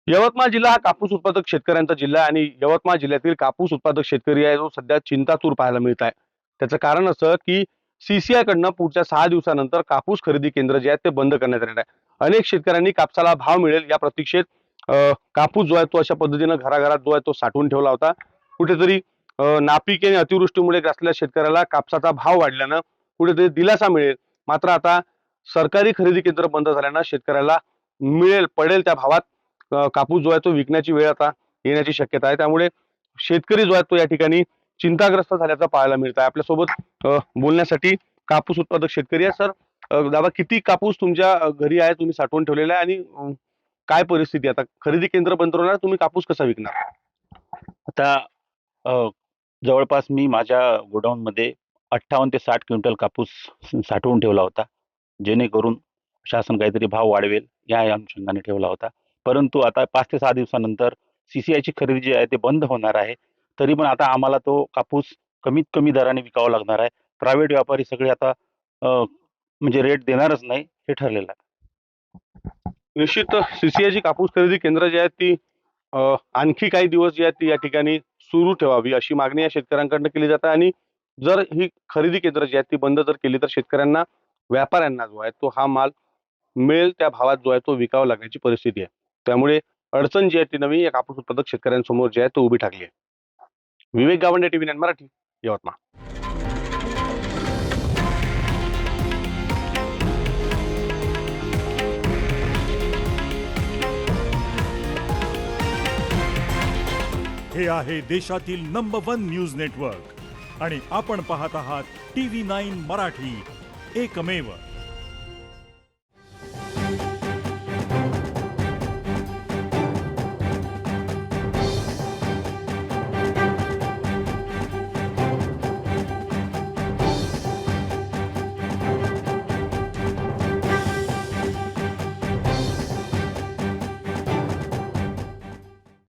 यवतमाळ जिल्हा हा कापूस उत्पादक शेतकऱ्यांचा जिल्हा आहे आणि यवतमाळ जिल्ह्यातील कापूस उत्पादक शेतकरी आहे जो सध्या चिंतातूर पाहायला मिळत आहे. त्याचं कारण असं की सीसीआय कडनं पुढच्या 6 दिवसानंतर कापूस खरेदी केंद्र जे आहेत ते बंद करण्यात येणार आहे. अनेक शेतकऱ्यांनी कापसाला भाव मिळेल या प्रतीक्षेत कापूस जो आहे तो अशा पद्धतीनं घराघरात जो आहे तो साठवून ठेवला होता. कुठेतरी नापीक आणि अतिवृष्टीमुळे ग्रासलेल्या शेतकऱ्याला कापसाचा भाव वाढल्यानं कुठेतरी दिलासा मिळेल. मात्र आता सरकारी खरेदी केंद्र बंद झाल्यानं शेतकऱ्याला पडेल त्या भावात कापूस जो आहे तो विकण्याची वेळ आता येण्याची शक्यता आहे. त्यामुळे शेतकरी जो आहे तो या ठिकाणी चिंताग्रस्त झाल्याचं पाहायला मिळत आहे. आपल्यासोबत बोलण्यासाठी कापूस उत्पादक शेतकरी आहे. सर, दादा, किती कापूस तुमच्या घरी आहे, तुम्ही साठवून ठेवलेला आहे आणि काय परिस्थिती आहे आता? खरेदी केंद्र बंद होणार, तुम्ही कापूस कसा विकणार? आता अ, जवळपास मी माझ्या गोडाऊनमध्ये 58 ते 60 क्विंटल कापूस साठवून ठेवला होता. जेणेकरून शासन काहीतरी भाव वाढवेल या अनुषंगाने ठेवला होता. परंतु आता 5 ते 6 दिवसानंतर सीसीआयची खरेदी जी आहे ते बंद होणार आहे. तरी पण आता आम्हाला तो कापूस कमीत कमी दराने विकावा लागणार आहे. प्रायव्हेट व्यापारी सगळे आता म्हणजे रेट देणारच नाही हे ठरलेलं आहे. निश्चित सीसीआयची कापूस खरेदी केंद्र जी आहेत ती आणखी काही दिवस जी आहेत ती या ठिकाणी सुरू ठेवावी अशी मागणी या शेतकऱ्यांकडून केली जाते. आणि जर ही खरेदी केंद्र जी आहेत ती बंद जर केली तर शेतकऱ्यांना, व्यापाऱ्यांना जो आहे तो हा माल मिळेल त्या भावात जो आहे तो विकावा लागण्याची परिस्थिती आहे. त्यामुळे अडचण जी आहे ती नवी या कापूस उत्पादक शेतकऱ्यांसमोर जी आहे तो उभी ठाकली आहे. विवेक गावंडे, TV9 मराठी, यवतमाळ. हे आहे देशातील नंबर 1 न्यूज नेटवर्क आणि आपण पाहत आहात TV9 मराठी, एकमेव.